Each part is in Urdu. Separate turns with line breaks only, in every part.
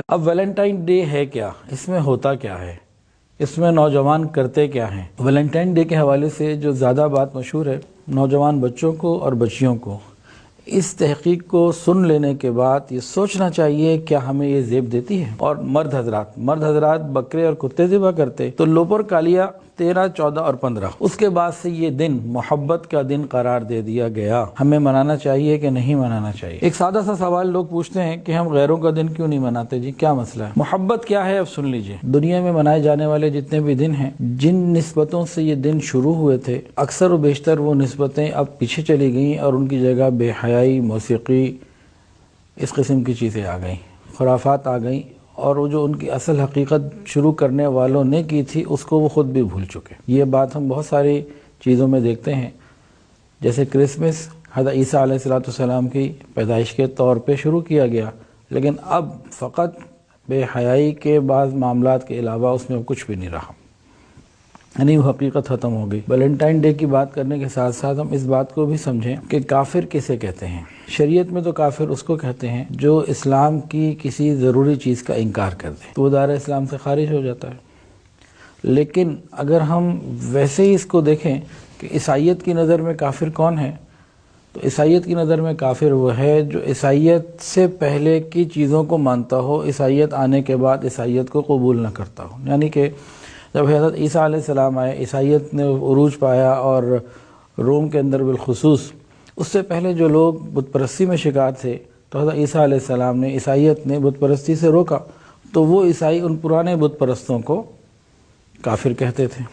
اب ویلنٹائن ڈے ہے کیا؟ اس میں ہوتا کیا ہے؟ اس میں نوجوان کرتے کیا ہیں؟ ویلنٹائن ڈے کے حوالے سے جو زیادہ بات مشہور ہے، نوجوان بچوں کو اور بچیوں کو اس تحقیق کو سن لینے کے بعد یہ سوچنا چاہیے کیا ہمیں یہ زیب دیتی ہے۔ اور مرد حضرات بکرے اور کتے ذبح کرتے تو لوپر کالیا 13، 14 اور 15، اس کے بعد سے یہ دن محبت کا دن قرار دے دیا گیا۔ ہمیں منانا چاہیے کہ نہیں منانا چاہیے؟ ایک سادہ سا سوال لوگ پوچھتے ہیں کہ ہم غیروں کا دن کیوں نہیں مناتے جی، کیا مسئلہ ہے؟ محبت کیا ہے اب سن لیجئے۔ دنیا میں منائے جانے والے جتنے بھی دن ہیں، جن نسبتوں سے یہ دن شروع ہوئے تھے، اکثر و بیشتر وہ نسبتیں اب پیچھے چلی گئیں اور ان کی جگہ بے حیائی، موسیقی، اس قسم کی چیزیں آ گئیں، خرافات آ گئیں، اور وہ جو ان کی اصل حقیقت شروع کرنے والوں نے کی تھی اس کو وہ خود بھی بھول چکے۔ یہ بات ہم بہت ساری چیزوں میں دیکھتے ہیں، جیسے کرسمس حضرت عیسیٰ علیہ السلام کی پیدائش کے طور پہ شروع کیا گیا، لیکن اب فقط بے حیائی کے بعض معاملات کے علاوہ اس میں کچھ بھی نہیں رہا، یعنی وہ حقیقت ختم ہو گئی۔ ویلنٹائن ڈے کی بات کرنے کے ساتھ ساتھ ہم اس بات کو بھی سمجھیں کہ کافر کسے کہتے ہیں۔ شریعت میں تو کافر اس کو کہتے ہیں جو اسلام کی کسی ضروری چیز کا انکار کر دے، تو وہ دائرہ اسلام سے خارج ہو جاتا ہے۔ لیکن اگر ہم ویسے ہی اس کو دیکھیں کہ عیسائیت کی نظر میں کافر کون ہے، تو عیسائیت کی نظر میں کافر وہ ہے جو عیسائیت سے پہلے کی چیزوں کو مانتا ہو، عیسائیت آنے کے بعد عیسائیت کو قبول نہ کرتا ہو۔ یعنی کہ جب حضرت عیسیٰ علیہ السلام آئے، عیسائیت نے عروج پایا، اور روم کے اندر بالخصوص اس سے پہلے جو لوگ بت پرستی میں شکار تھے، تو حضرت عیسیٰ علیہ السلام نے، عیسائیت نے بت پرستی سے روکا، تو وہ عیسائی ان پرانے بت پرستوں کو کافر کہتے تھے۔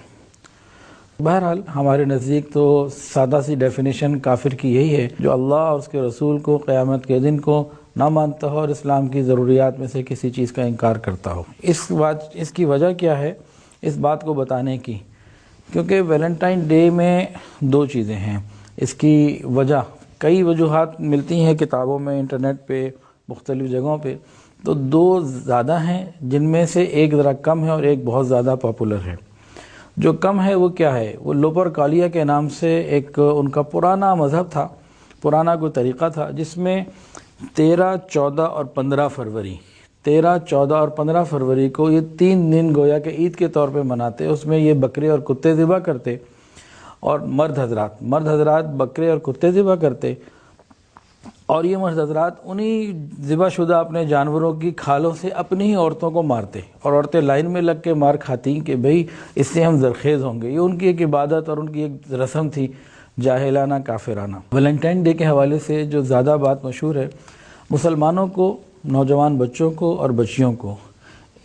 بہرحال ہمارے نزدیک تو سادہ سی ڈیفینیشن کافر کی یہی ہے جو اللہ اور اس کے رسول کو، قیامت کے دن کو نہ مانتا ہو اور اسلام کی ضروریات میں سے کسی چیز کا انکار کرتا ہو۔ اس کی وجہ کیا ہے اس بات کو بتانے کی؟ کیونکہ ویلنٹائن ڈے میں دو چیزیں ہیں۔ اس کی وجہ کئی وجوہات ملتی ہیں کتابوں میں، انٹرنیٹ پہ، مختلف جگہوں پہ، تو دو زیادہ ہیں، جن میں سے ایک ذرا کم ہے اور ایک بہت زیادہ پاپولر ہے۔ جو کم ہے وہ کیا ہے؟ وہ لوپر کالیا کے نام سے ایک ان کا پرانا مذہب تھا، پرانا کوئی طریقہ تھا، جس میں 13، 14 اور 15 فروری 13، 14 اور 15 فروری کو یہ 3 دن گویا کہ عید کے طور پہ مناتے۔ اس میں یہ بکرے اور کتے ذبح کرتے، اور مرد حضرات بکرے اور کتے ذبح کرتے، اور یہ مرد حضرات انہی ذبح شدہ اپنے جانوروں کی کھالوں سے اپنی ہی عورتوں کو مارتے، اور عورتیں لائن میں لگ کے مار کھاتی کہ بھئی اس سے ہم زرخیز ہوں گے۔ یہ ان کی ایک عبادت اور ان کی ایک رسم تھی، جاہلانہ، کافرانہ۔ ویلنٹائن ڈے کے حوالے سے جو زیادہ بات مشہور ہے، مسلمانوں کو، نوجوان بچوں کو اور بچیوں کو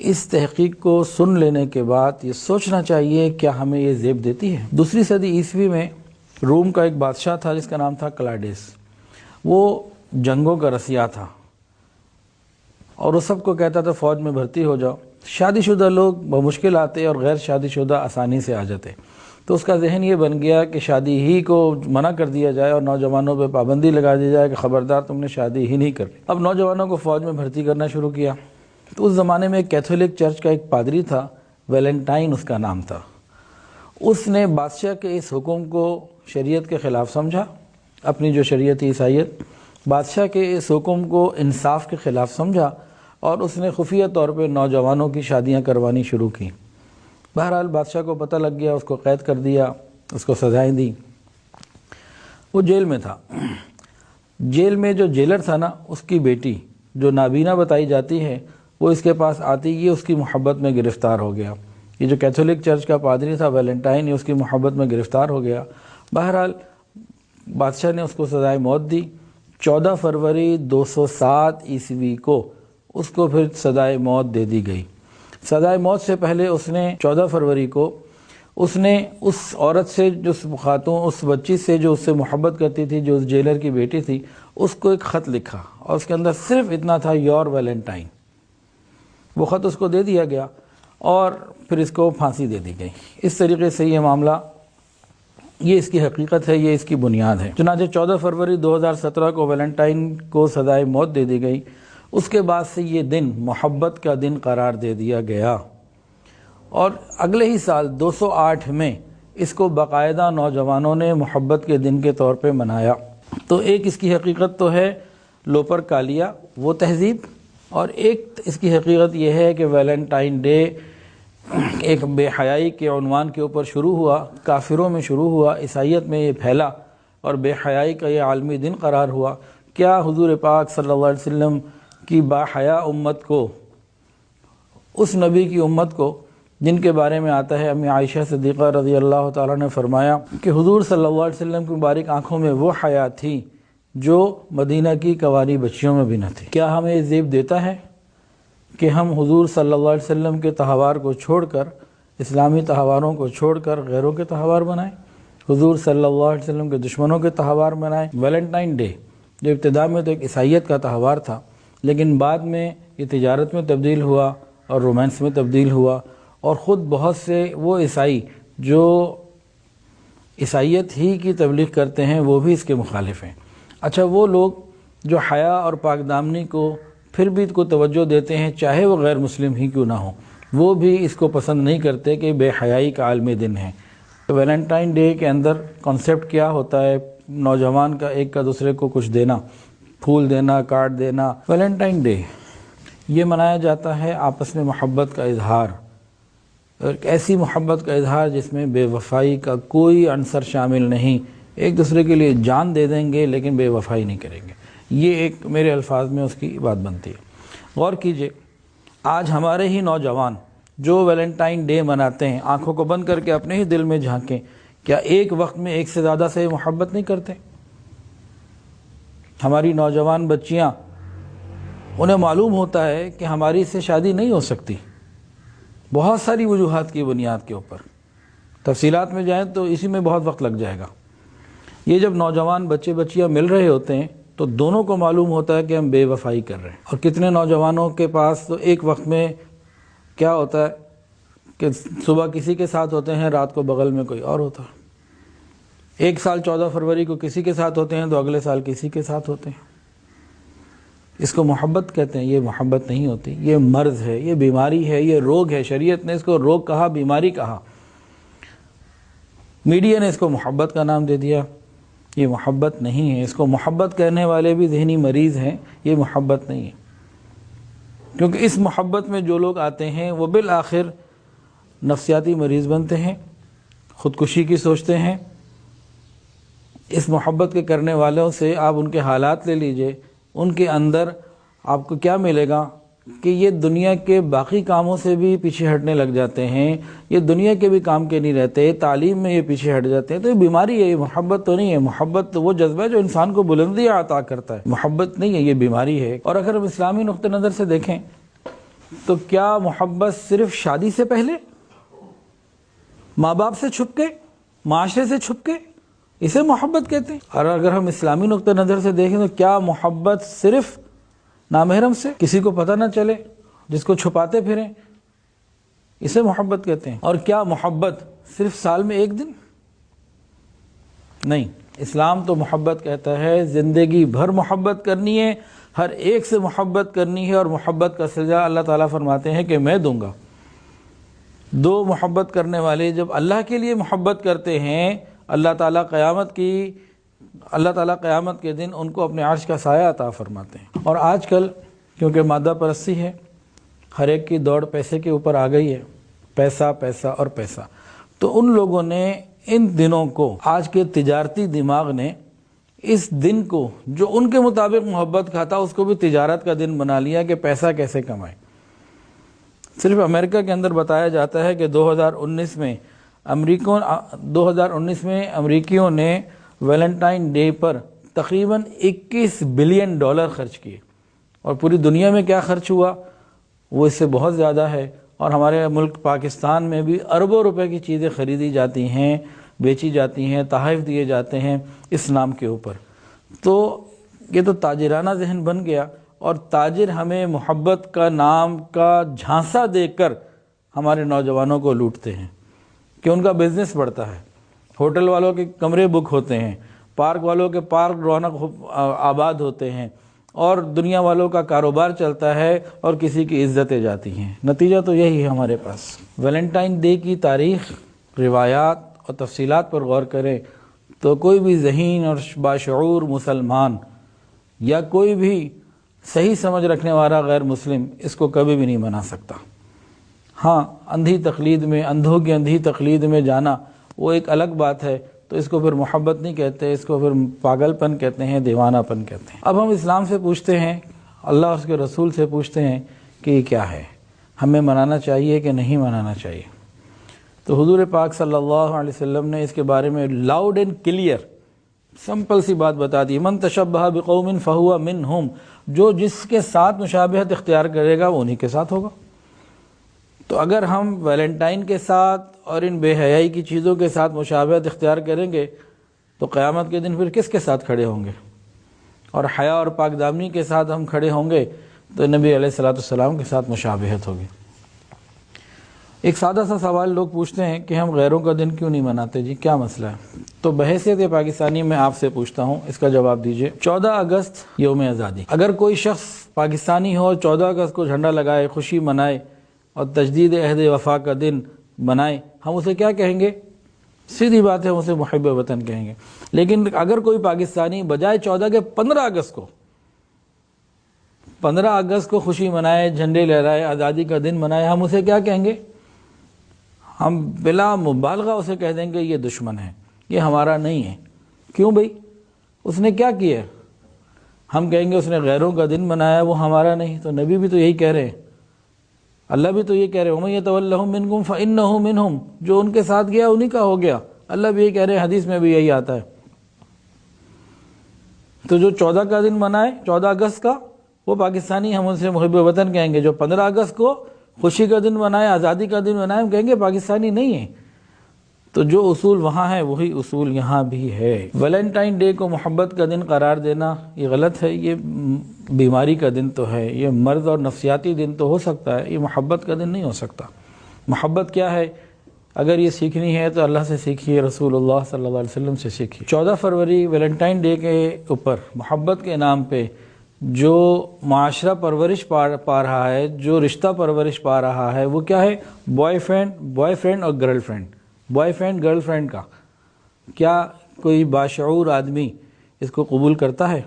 اس تحقیق کو سن لینے کے بعد یہ سوچنا چاہیے کیا ہمیں یہ زیب دیتی ہے۔ 2 صدی عیسوی میں روم کا ایک بادشاہ تھا جس کا نام تھا کلاڈس۔ وہ جنگوں کا رسیا تھا، اور وہ سب کو کہتا تھا فوج میں بھرتی ہو جاؤ۔ شادی شدہ لوگ بمشکل آتے اور غیر شادی شدہ آسانی سے آ جاتے، تو اس کا ذہن یہ بن گیا کہ شادی ہی کو منع کر دیا جائے اور نوجوانوں پہ پابندی لگا دی جائے کہ خبردار تم نے شادی ہی نہیں کرنی۔ اب نوجوانوں کو فوج میں بھرتی کرنا شروع کیا۔ تو اس زمانے میں کیتھولک چرچ کا ایک پادری تھا، ویلنٹائن اس کا نام تھا۔ اس نے بادشاہ کے اس حکم کو شریعت کے خلاف سمجھا، اپنی جو شریعت عیسائیت، بادشاہ کے اس حکم کو انصاف کے خلاف سمجھا، اور اس نے خفیہ طور پہ نوجوانوں کی شادیاں کروانی شروع کی۔ بہرحال بادشاہ کو پتہ لگ گیا، اس کو قید کر دیا، اس کو سزائیں دی۔ وہ جیل میں تھا۔ جیل میں جو جیلر تھا نا، اس کی بیٹی جو نابینا بتائی جاتی ہے، وہ اس کے پاس آتی، یہ اس کی محبت میں گرفتار ہو گیا۔ یہ جو کیتھولک چرچ کا پادری تھا ویلنٹائن، یہ اس کی محبت میں گرفتار ہو گیا۔ بہرحال بادشاہ نے اس کو سزائے موت دی۔ 14 فروری 207 عیسوی کو اس کو پھر سزائے موت دے دی گئی۔ سزائے موت سے پہلے اس نے 14 فروری کو اس نے اس عورت سے، جو خاتون، اس بچی سے جو اس سے محبت کرتی تھی، جو اس جیلر کی بیٹی تھی، اس کو ایک خط لکھا، اور اس کے اندر صرف اتنا تھا، یور ویلنٹائن۔ وہ خط اس کو دے دیا گیا، اور پھر اس کو پھانسی دے دی گئی۔ اس طریقے سے یہ معاملہ، یہ اس کی حقیقت ہے، یہ اس کی بنیاد ہے۔ چنانچہ 14 فروری 2017 کو ویلنٹائن کو سزائے موت دے دی گئی۔ اس کے بعد سے یہ دن محبت کا دن قرار دے دیا گیا، اور اگلے ہی سال 208 میں اس کو باقاعدہ نوجوانوں نے محبت کے دن کے طور پہ منایا۔ تو ایک اس کی حقیقت تو ہے لوپر کالیا، وہ تہذیب اور ایک اس کی حقیقت یہ ہے کہ ویلنٹائن ڈے ایک بے حیائی کے عنوان کے اوپر شروع ہوا، کافروں میں شروع ہوا، عیسائیت میں یہ پھیلا اور بے حیائی کا یہ عالمی دن قرار ہوا۔ کیا حضور پاک صلی اللہ علیہ وسلم کی با حیا امت کو، اس نبی کی امت کو جن کے بارے میں آتا ہے امی عائشہ صدیقہ رضی اللہ تعالیٰ نے فرمایا کہ حضور صلی اللہ علیہ وسلم کی مبارک آنکھوں میں وہ حیا تھی جو مدینہ کی کنواری بچیوں میں بھی نہ تھی۔ کیا ہمیں یہ زیب دیتا ہے کہ ہم حضور صلی اللہ علیہ وسلم کے تہوار کو چھوڑ کر، اسلامی تہواروں کو چھوڑ کر غیروں کے تہوار منائیں، حضور صلی اللہ علیہ وسلم کے دشمنوں کے تہوار منائیں؟ ویلنٹائن ڈے جو ابتدا میں تو ایک عیسائیت کا تہوار تھا، لیکن بعد میں یہ تجارت میں تبدیل ہوا اور رومانس میں تبدیل ہوا، اور خود بہت سے وہ عیسائی جو عیسائیت ہی کی تبلیغ کرتے ہیں وہ بھی اس کے مخالف ہیں۔ اچھا، وہ لوگ جو حیا اور پاک دامنی کو پھر بھی کو توجہ دیتے ہیں چاہے وہ غیر مسلم ہی کیوں نہ ہوں، وہ بھی اس کو پسند نہیں کرتے کہ بے حیائی کا عالمی دن ہے۔ ویلنٹائن ڈے کے اندر کانسیپٹ کیا ہوتا ہے؟ نوجوان کا ایک کا دوسرے کو کچھ دینا، پھول دینا، کارڈ دینا۔ ویلنٹائن ڈے یہ منایا جاتا ہے آپس میں محبت کا اظہار، ایک ایسی محبت کا اظہار جس میں بے وفائی کا کوئی عنصر شامل نہیں۔ ایک دوسرے کے لیے جان دے دیں گے لیکن بے وفائی نہیں کریں گے، یہ ایک میرے الفاظ میں اس کی بات بنتی ہے۔ غور کیجئے، آج ہمارے ہی نوجوان جو ویلنٹائن ڈے مناتے ہیں، آنکھوں کو بند کر کے اپنے ہی دل میں جھانکیں، کیا ایک وقت میں ایک سے زیادہ سے محبت نہیں کرتے؟ ہماری نوجوان بچیاں، انہیں معلوم ہوتا ہے کہ ہماری اس سے شادی نہیں ہو سکتی، بہت ساری وجوہات کی بنیاد کے اوپر، تفصیلات میں جائیں تو اسی میں بہت وقت لگ جائے گا۔ یہ جب نوجوان بچے بچیاں مل رہے ہوتے ہیں تو دونوں کو معلوم ہوتا ہے کہ ہم بے وفائی کر رہے ہیں، اور کتنے نوجوانوں کے پاس تو ایک وقت میں کیا ہوتا ہے کہ صبح کسی کے ساتھ ہوتے ہیں، رات کو بغل میں کوئی اور ہوتا ہے، ایک سال 14 فروری کو کسی کے ساتھ ہوتے ہیں تو اگلے سال کسی کے ساتھ ہوتے ہیں۔ اس کو محبت کہتے ہیں؟ یہ محبت نہیں ہوتی، یہ مرض ہے، یہ بیماری ہے، یہ روگ ہے۔ شریعت نے اس کو روگ کہا، بیماری کہا، میڈیا نے اس کو محبت کا نام دے دیا۔ یہ محبت نہیں ہے، اس کو محبت کہنے والے بھی ذہنی مریض ہیں، یہ محبت نہیں ہے، کیونکہ اس محبت میں جو لوگ آتے ہیں وہ بالآخر نفسیاتی مریض بنتے ہیں، خودکشی کی سوچتے ہیں۔ اس محبت کے کرنے والوں سے آپ ان کے حالات لے لیجئے، ان کے اندر آپ کو کیا ملے گا کہ یہ دنیا کے باقی کاموں سے بھی پیچھے ہٹنے لگ جاتے ہیں، یہ دنیا کے بھی کام کے نہیں رہتے، تعلیم میں یہ پیچھے ہٹ جاتے ہیں۔ تو یہ بیماری ہے، یہ محبت تو نہیں ہے۔ محبت تو وہ جذبہ ہے جو انسان کو بلندی عطا کرتا ہے، محبت نہیں ہے، یہ بیماری ہے۔ اور اگر ہم اسلامی نقطہ نظر سے دیکھیں تو کیا محبت صرف شادی سے پہلے، ماں باپ سے چھپ کے، معاشرے سے چھپ کے، اسے محبت کہتے ہیں؟ اور اگر ہم اسلامی نقطہ نظر سے دیکھیں تو کیا محبت صرف نامحرم سے، کسی کو پتہ نہ چلے، جس کو چھپاتے پھریں، اسے محبت کہتے ہیں؟ اور کیا محبت صرف سال میں ایک دن؟ نہیں، اسلام تو محبت کہتا ہے زندگی بھر محبت کرنی ہے، ہر ایک سے محبت کرنی ہے، اور محبت کا سزا اللہ تعالیٰ فرماتے ہیں کہ میں دوں گا۔ دو محبت کرنے والے جب اللہ کے لیے محبت کرتے ہیں، اللہ تعالیٰ قیامت کے دن ان کو اپنے عرش کا سایہ عطا فرماتے ہیں۔ اور آج کل کیونکہ مادہ پرستی ہے، ہر ایک کی دوڑ پیسے کے اوپر آ گئی ہے، پیسہ پیسہ اور پیسہ، تو ان لوگوں نے ان دنوں کو، آج کے تجارتی دماغ نے اس دن کو جو ان کے مطابق محبت کا تھا اس کو بھی تجارت کا دن بنا لیا کہ پیسہ کیسے کمائیں۔ صرف امریکہ کے اندر بتایا جاتا ہے کہ 2019 میں امریکیوں نے ویلنٹائن ڈے پر تقریباً $21 بلین خرچ کیے، اور پوری دنیا میں کیا خرچ ہوا وہ اس سے بہت زیادہ ہے۔ اور ہمارے ملک پاکستان میں بھی اربوں روپے کی چیزیں خریدی جاتی ہیں، بیچی جاتی ہیں، تحائف دیے جاتے ہیں اس نام کے اوپر۔ تو یہ تو تاجرانہ ذہن بن گیا، اور تاجر ہمیں محبت کا نام کا جھانسا دے کر ہمارے نوجوانوں کو لوٹتے ہیں کہ ان کا بزنس بڑھتا ہے، ہوٹل والوں کے کمرے بک ہوتے ہیں، پارک والوں کے پارک رونق آباد ہوتے ہیں، اور دنیا والوں کا کاروبار چلتا ہے اور کسی کی عزتیں جاتی ہیں۔ نتیجہ تو یہی ہے ہمارے پاس۔ ویلنٹائن ڈے کی تاریخ، روایات اور تفصیلات پر غور کریں تو کوئی بھی ذہین اور باشعور مسلمان یا کوئی بھی صحیح سمجھ رکھنے والا غیر مسلم اس کو کبھی بھی نہیں منا سکتا۔ ہاں، اندھی تقلید میں، اندھوں کی اندھی تقلید میں جانا وہ ایک الگ بات ہے، تو اس کو پھر محبت نہیں کہتے، اس کو پھر پاگل پن کہتے ہیں، دیوانہ پن کہتے ہیں۔ اب ہم اسلام سے پوچھتے ہیں، اللہ اور اس کے رسول سے پوچھتے ہیں کہ یہ کیا ہے، ہمیں منانا چاہیے کہ نہیں منانا چاہیے؟ تو حضور پاک صلی اللہ علیہ وسلم نے اس کے بارے میں لاؤڈ اینڈ کلیئر سمپل سی بات بتا دی، من تشبہ بقوم فہو منہم، جو جس کے ساتھ مشابہت اختیار کرے گا وہ انہی کے ساتھ ہوگا۔ تو اگر ہم ویلنٹائن کے ساتھ اور ان بے حیائی کی چیزوں کے ساتھ مشابہت اختیار کریں گے تو قیامت کے دن پھر کس کے ساتھ کھڑے ہوں گے؟ اور حیا اور پاک دامنی کے ساتھ ہم کھڑے ہوں گے تو نبی علیہ الصلوۃ والسلام کے ساتھ مشابہت ہوگی۔ ایک سادہ سا سوال لوگ پوچھتے ہیں کہ ہم غیروں کا دن کیوں نہیں مناتے جی، کیا مسئلہ ہے؟ تو بحیثیت پاکستانی میں آپ سے پوچھتا ہوں، اس کا جواب دیجئے۔ 14 اگست یوم آزادی، اگر کوئی شخص پاکستانی ہو 14 اگست کو جھنڈا لگائے، خوشی منائے اور تجدید عہد وفا کا دن منائے، ہم اسے کیا کہیں گے؟ سیدھی بات ہے، ہم اسے محب وطن کہیں گے۔ لیکن اگر کوئی پاکستانی بجائے 14 کے 15 اگست کو 15 اگست کو خوشی منائے، جھنڈے لہرائے، آزادی کا دن منائے، ہم اسے کیا کہیں گے؟ ہم بلا مبالغہ اسے کہہ دیں گے یہ دشمن ہے، یہ ہمارا نہیں ہے۔ کیوں بھئی؟ اس نے کیا کیا؟ ہم کہیں گے اس نے غیروں کا دن منایا، وہ ہمارا نہیں۔ تو نبی بھی تو یہی کہہ رہے ہیں، اللہ بھی تو یہ کہہ رہے ہیں، وَمَن يَتَوَلَّهُم مِّنكُمْ فَإِنَّهُ مِنْهُمْ، جو ان کے ساتھ گیا انہی کا ہو گیا۔ اللہ بھی یہی کہہ رہے ہیں، حدیث میں بھی یہی آتا ہے۔ تو جو 14 کا دن منائے، 14 اگست کا، وہ پاکستانی، ہم ان سے محب وطن کہیں گے۔ جو 15 اگست کو خوشی کا دن منائے، آزادی کا دن منائے، ہم کہیں گے پاکستانی نہیں ہیں۔ تو جو اصول وہاں ہے وہی اصول یہاں بھی ہے۔ ویلنٹائن ڈے کو محبت کا دن قرار دینا یہ غلط ہے، یہ بیماری کا دن تو ہے، یہ مرض اور نفسیاتی دن تو ہو سکتا ہے، یہ محبت کا دن نہیں ہو سکتا۔ محبت کیا ہے؟ اگر یہ سیکھنی ہے تو اللہ سے سیکھیے، رسول اللہ صلی اللہ علیہ وسلم سے سیکھیے۔ 14 فروری ویلنٹائن ڈے کے اوپر محبت کے نام پہ جو معاشرہ پرورش پا رہا ہے، جو رشتہ پرورش پا رہا ہے، وہ کیا ہے؟ بوائے فرینڈ اور girl friend, boy friend girl friend کا۔ کیا کوئی باشعور آدمی اس کو قبول کرتا ہے؟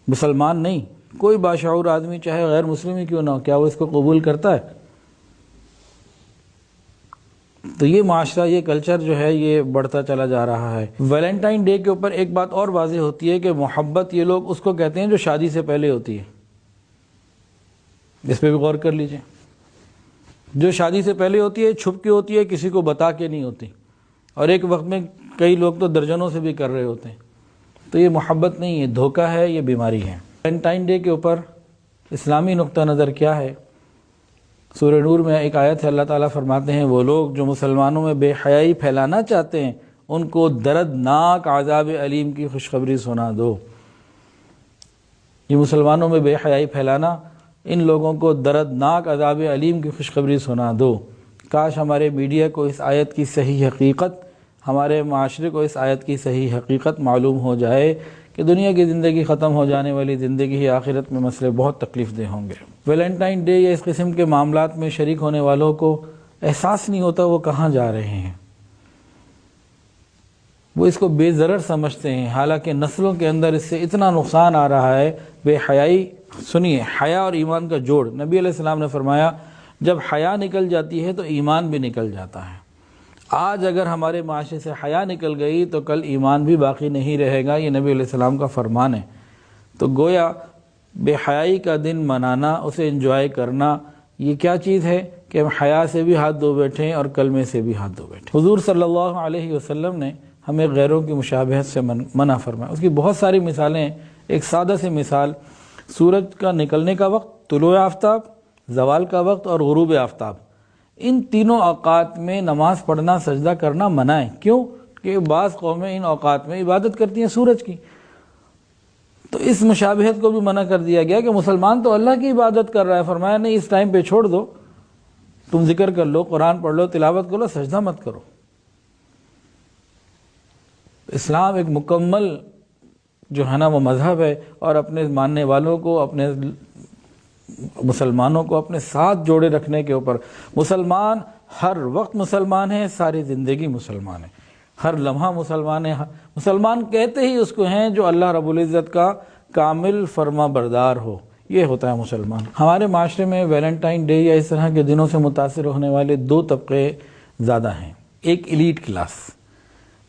مسلمان نہیں، کوئی باشعور آدمی چاہے غیر مسلم ہی کیوں نہ ہو، کیا وہ اس کو قبول کرتا ہے؟ تو یہ معاشرہ، یہ کلچر جو ہے یہ بڑھتا چلا جا رہا ہے۔ ویلنٹائن ڈے کے اوپر ایک بات اور واضح ہوتی ہے کہ محبت یہ لوگ اس کو کہتے ہیں جو شادی سے پہلے ہوتی ہے۔ اس پہ بھی غور کر لیجئے، جو شادی سے پہلے ہوتی ہے چھپ کے ہوتی ہے، کسی کو بتا کے نہیں ہوتی، اور ایک وقت میں کئی لوگ تو درجنوں سے بھی کر رہے ہوتے ہیں۔ تو یہ محبت نہیں ہے، دھوکہ ہے، یہ بیماری ہے۔ ویلنٹائن ڈے کے اوپر اسلامی نقطہ نظر کیا ہے؟ سورہ نور میں ایک آیت ہے، اللہ تعالیٰ فرماتے ہیں وہ لوگ جو مسلمانوں میں بے حیائی پھیلانا چاہتے ہیں ان کو دردناک عذاب علیم کی خوشخبری سنا دو۔ یہ مسلمانوں میں بے حیائی پھیلانا، ان لوگوں کو دردناک عذاب علیم کی خوشخبری سنا دو۔ کاش ہمارے میڈیا کو اس آیت کی صحیح حقیقت، ہمارے معاشرے کو اس آیت کی صحیح حقیقت معلوم ہو جائے کہ دنیا کی زندگی ختم ہو جانے والی زندگی ہی آخرت میں مسئلے بہت تکلیف دہ ہوں گے۔ ویلنٹائن ڈے یا اس قسم کے معاملات میں شریک ہونے والوں کو احساس نہیں ہوتا وہ کہاں جا رہے ہیں، وہ اس کو بے ضرر سمجھتے ہیں، حالانکہ نسلوں کے اندر اس سے اتنا نقصان آ رہا ہے۔ بے حیائی، سنیے، حیا اور ایمان کا جوڑ، نبی علیہ السلام نے فرمایا جب حیا نکل جاتی ہے تو ایمان بھی نکل جاتا ہے۔ آج اگر ہمارے معاشرے سے حیا نکل گئی تو کل ایمان بھی باقی نہیں رہے گا، یہ نبی علیہ السلام کا فرمان ہے۔ تو گویا بے حیائی کا دن منانا، اسے انجوائے کرنا، یہ کیا چیز ہے کہ ہم حیا سے بھی ہاتھ دھو بیٹھیں اور کلمے سے بھی ہاتھ دھو بیٹھیں۔ حضور صلی اللہ علیہ وسلم نے ہمیں غیروں کی مشابہت سے منع فرمایا۔ اس کی بہت ساری مثالیں ہیں۔ ایک سادہ سی مثال، سورج کا نکلنے کا وقت، طلوع آفتاب، زوال کا وقت اور غروب آفتاب، ان تینوں اوقات میں نماز پڑھنا، سجدہ کرنا منع ہے۔ کیوں؟ کہ بعض قومیں ان اوقات میں عبادت کرتی ہیں سورج کی، تو اس مشابہت کو بھی منع کر دیا گیا کہ مسلمان تو اللہ کی عبادت کر رہا ہے، فرمایا نہیں، اس ٹائم پہ چھوڑ دو، تم ذکر کر لو، قرآن پڑھ لو، تلاوت کر لو، سجدہ مت کرو۔ اسلام ایک مکمل جو ہے نا وہ مذہب ہے، اور اپنے ماننے والوں کو، اپنے مسلمانوں کو اپنے ساتھ جوڑے رکھنے کے اوپر، مسلمان ہر وقت مسلمان ہے، ساری زندگی مسلمان ہے، ہر لمحہ مسلمان ہے۔ مسلمان کہتے ہی اس کو ہیں جو اللہ رب العزت کا کامل فرما بردار ہو، یہ ہوتا ہے مسلمان۔ ہمارے معاشرے میں ویلنٹائن ڈے یا اس طرح کے دنوں سے متاثر ہونے والے دو طبقے زیادہ ہیں۔ ایک ایلیٹ کلاس،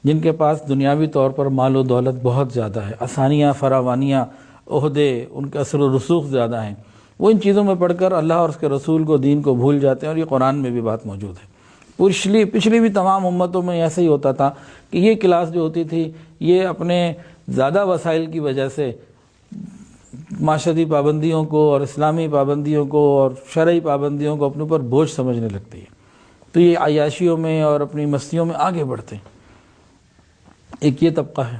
جن کے پاس دنیاوی طور پر مال و دولت بہت زیادہ ہے، آسانیاں، فراوانیاں، عہدے، ان کا اثر و رسوخ زیادہ ہیں۔ وہ ان چیزوں میں پڑھ کر اللہ اور اس کے رسول کو، دین کو بھول جاتے ہیں، اور یہ قرآن میں بھی بات موجود ہے۔ پچھلی بھی تمام امتوں میں ایسا ہی ہوتا تھا کہ یہ کلاس جو ہوتی تھی یہ اپنے زیادہ وسائل کی وجہ سے معاشرتی پابندیوں کو اور اسلامی پابندیوں کو اور شرعی پابندیوں کو اپنے اوپر بوجھ سمجھنے لگتی ہے، تو یہ عیاشیوں میں اور اپنی مستیوں میں آگے بڑھتے ہیں۔ ایک یہ طبقہ ہے۔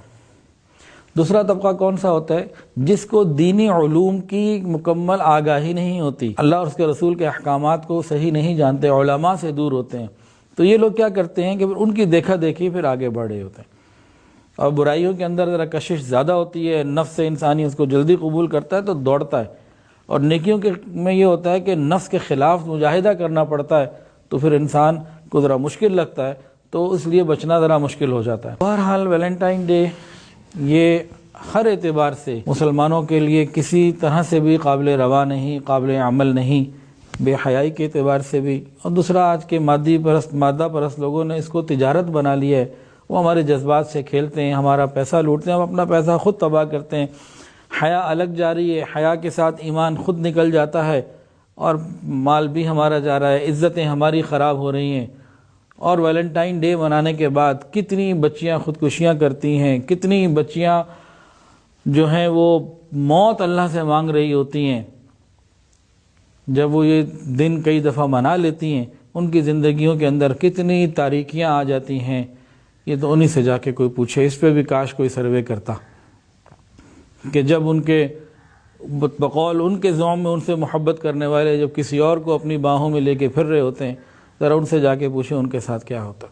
دوسرا طبقہ کون سا ہوتا ہے؟ جس کو دینی علوم کی مکمل آگاہی نہیں ہوتی، اللہ اور اس کے رسول کے احکامات کو صحیح نہیں جانتے، علماء سے دور ہوتے ہیں، تو یہ لوگ کیا کرتے ہیں کہ پھر ان کی دیکھا دیکھی پھر آگے بڑھ رہے ہوتے ہیں، اور برائیوں کے اندر ذرا کشش زیادہ ہوتی ہے، نفس انسانی اس کو جلدی قبول کرتا ہے تو دوڑتا ہے، اور نیکیوں کے میں یہ ہوتا ہے کہ نفس کے خلاف مجاہدہ کرنا پڑتا ہے، تو پھر انسان کو ذرا مشکل لگتا ہے، تو اس لیے بچنا ذرا مشکل ہو جاتا ہے۔ بہرحال ویلنٹائن ڈے یہ ہر اعتبار سے مسلمانوں کے لیے کسی طرح سے بھی قابل روا نہیں، قابل عمل نہیں، بے حیائی کے اعتبار سے بھی، اور دوسرا آج کے مادہ پرست لوگوں نے اس کو تجارت بنا لی ہے، وہ ہمارے جذبات سے کھیلتے ہیں، ہمارا پیسہ لوٹتے ہیں، ہم اپنا پیسہ خود تباہ کرتے ہیں، حیا الگ جاری ہے، حیا کے ساتھ ایمان خود نکل جاتا ہے، اور مال بھی ہمارا جا رہا ہے، عزتیں ہماری خراب ہو رہی ہیں، اور ویلنٹائن ڈے منانے کے بعد کتنی بچیاں خودکشیاں کرتی ہیں، کتنی بچیاں جو ہیں وہ موت اللہ سے مانگ رہی ہوتی ہیں، جب وہ یہ دن کئی دفعہ منا لیتی ہیں، ان کی زندگیوں کے اندر کتنی تاریکیاں آ جاتی ہیں، یہ تو انہی سے جا کے کوئی پوچھے۔ اس پہ بھی کاش کوئی سروے کرتا کہ جب ان کے بقول ان کے زوم میں ان سے محبت کرنے والے جب کسی اور کو اپنی باہوں میں لے کے پھر رہے ہوتے ہیں، ذرا ان سے جا کے پوچھیں ان کے ساتھ کیا ہوتا۔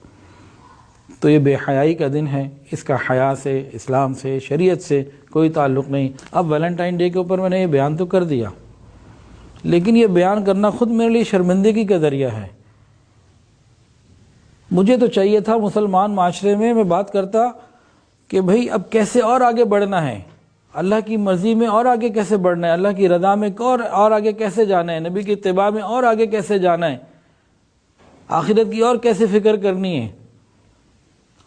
تو یہ بے حیائی کا دن ہے، اس کا حیا سے، اسلام سے، شریعت سے کوئی تعلق نہیں۔ اب ویلنٹائن ڈے کے اوپر میں نے یہ بیان تو کر دیا، لیکن یہ بیان کرنا خود میرے لیے شرمندگی کا ذریعہ ہے۔ مجھے تو چاہیے تھا مسلمان معاشرے میں بات کرتا کہ بھئی اب کیسے اور آگے بڑھنا ہے، اللہ کی مرضی میں اور آگے کیسے بڑھنا ہے، اللہ کی رضا میں اور آگے کیسے جانا ہے، نبی کی اتباع میں اور آگے کیسے جانا ہے، آخرت کی اور کیسے فکر کرنی ہے۔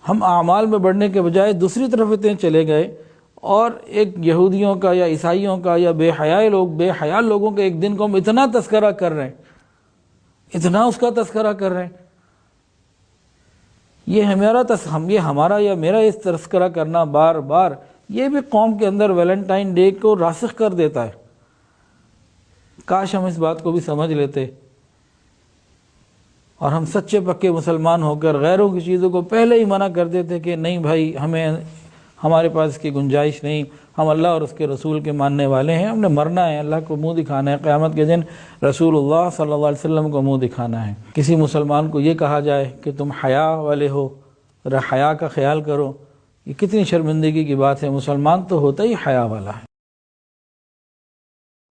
ہم اعمال میں بڑھنے کے بجائے دوسری طرف اتنے چلے گئے، اور ایک یہودیوں کا یا عیسائیوں کا یا بے حیا لوگوں کے ایک دن کو ہم اتنا تذکرہ کر رہے ہیں، اتنا اس کا تذکرہ کر رہے ہیں۔ یہ ہمارا یا میرا اس تذکرہ کرنا بار بار یہ بھی قوم کے اندر ویلنٹائن ڈے کو راسخ کر دیتا ہے۔ کاش ہم اس بات کو بھی سمجھ لیتے، اور ہم سچے پکے مسلمان ہو کر غیروں کی چیزوں کو پہلے ہی منع کر دیتے کہ نہیں بھائی، ہمارے پاس اس کی گنجائش نہیں، ہم اللہ اور اس کے رسول کے ماننے والے ہیں، ہم نے مرنا ہے، اللہ کو منہ دکھانا ہے، قیامت کے دن رسول اللہ صلی اللہ علیہ وسلم کو منہ دکھانا ہے۔ کسی مسلمان کو یہ کہا جائے کہ تم حیا والے ہو، ذرا حیا کا خیال کرو، یہ کتنی شرمندگی کی بات ہے۔ مسلمان تو ہوتا ہی حیا والا ہے۔